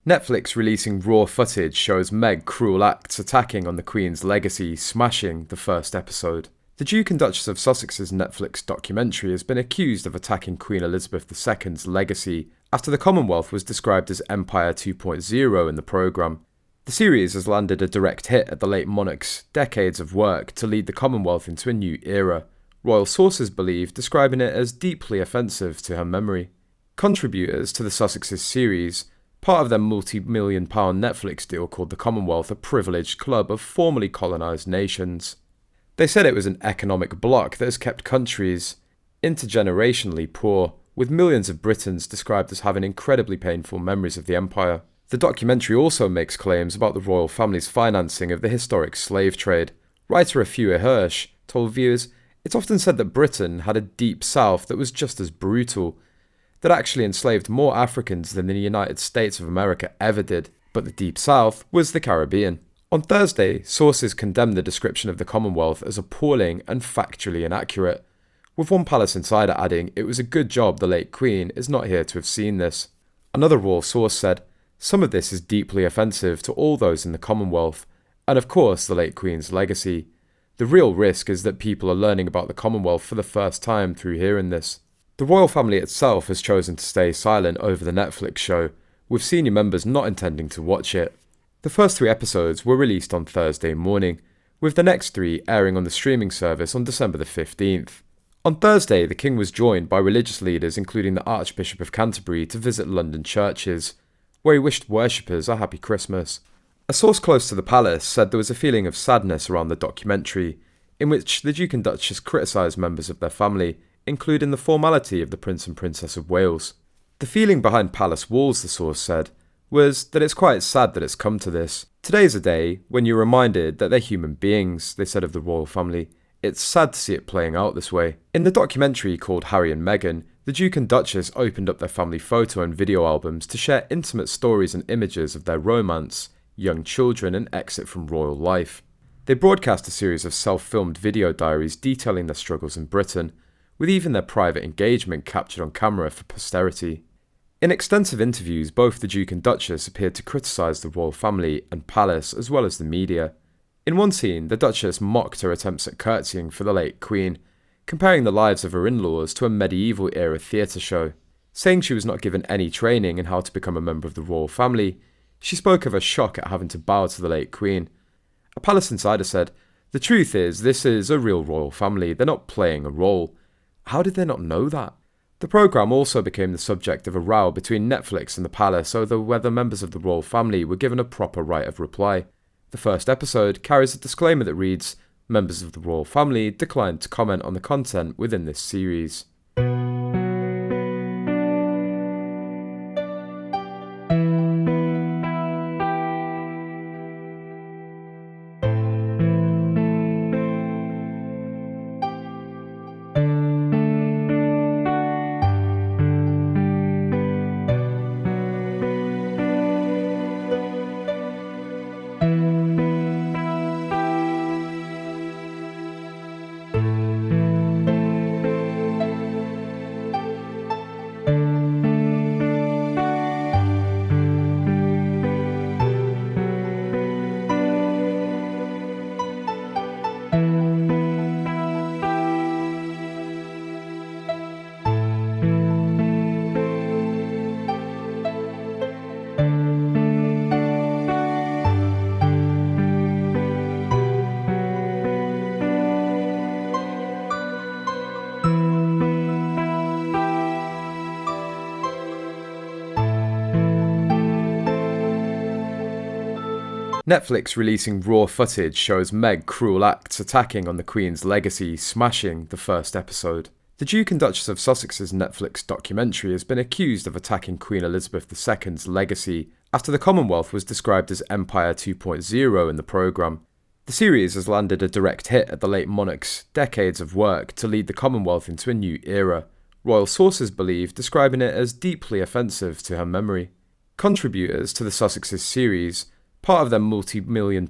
Netflix releasing raw footage shows Meg cruel acts attacking on the Queen's legacy, smashing the first episode. The Duke and Duchess of Sussex's Netflix documentary has been accused of attacking Queen Elizabeth II's legacy after the Commonwealth was described as Empire 2.0 in the programme. The series has landed a direct hit at the late monarch's decades of work to lead the Commonwealth into a new era, royal sources believe, describing it as deeply offensive to her memory. Contributors to the Sussexes series, part of their multi-million-pound Netflix deal called the Commonwealth, a privileged club of formerly colonised nations. They said it was an economic bloc that has kept countries intergenerationally poor, with millions of Britons described as having incredibly painful memories of the empire. The documentary also makes claims about the royal family's financing of the historic slave trade. Writer Afua Hirsch told viewers, "It's often said that Britain had a deep south that was just as brutal, that actually enslaved more Africans than the United States of America ever did, but the Deep South was the Caribbean." On Thursday, sources condemned the description of the Commonwealth as appalling and factually inaccurate, with one palace insider adding it was a good job the late Queen is not here to have seen this. Another royal source said, "Some of this is deeply offensive to all those in the Commonwealth, and of course the late Queen's legacy. The real risk is that people are learning about the Commonwealth for the first time through hearing this." The royal family itself has chosen to stay silent over the Netflix show, with senior members not intending to watch it. The first 3 episodes were released on Thursday morning, with the next 3 airing on the streaming service on December the 15th. On Thursday, the King was joined by religious leaders including the Archbishop of Canterbury to visit London churches, where he wished worshippers a happy Christmas. A source close to the palace said there was a feeling of sadness around the documentary, in which the Duke and Duchess criticised members of their family, including the formality of the Prince and Princess of Wales. The feeling behind palace walls, the source said, was that it's quite sad that it's come to this. "Today's a day when you're reminded that they're human beings," they said of the royal family. "It's sad to see it playing out this way." In the documentary called Harry and Meghan, the Duke and Duchess opened up their family photo and video albums to share intimate stories and images of their romance, young children and exit from royal life. They broadcast a series of self-filmed video diaries detailing their struggles in Britain, with even their private engagement captured on camera for posterity. In extensive interviews, both the Duke and Duchess appeared to criticise the royal family and palace as well as the media. In one scene, the Duchess mocked her attempts at curtsying for the late Queen, comparing the lives of her in-laws to a medieval-era theatre show. Saying she was not given any training in how to become a member of the royal family, she spoke of her shock at having to bow to the late Queen. A palace insider said, "The truth is, this is a real royal family, they're not playing a role. How did they not know that?" The programme also became the subject of a row between Netflix and the palace over whether members of the royal family were given a proper right of reply. The first episode carries a disclaimer that reads, "Members of the royal family declined to comment on the content within this series." Netflix releasing raw footage shows Meg cruel acts attacking on the Queen's legacy, smashing the first episode. The Duke and Duchess of Sussex's Netflix documentary has been accused of attacking Queen Elizabeth II's legacy after the Commonwealth was described as Empire 2.0 in the programme. The series has landed a direct hit at the late monarch's decades of work to lead the Commonwealth into a new era, royal sources believe, describing it as deeply offensive to her memory. Contributors to the Sussexes series, part of their multi-million-pound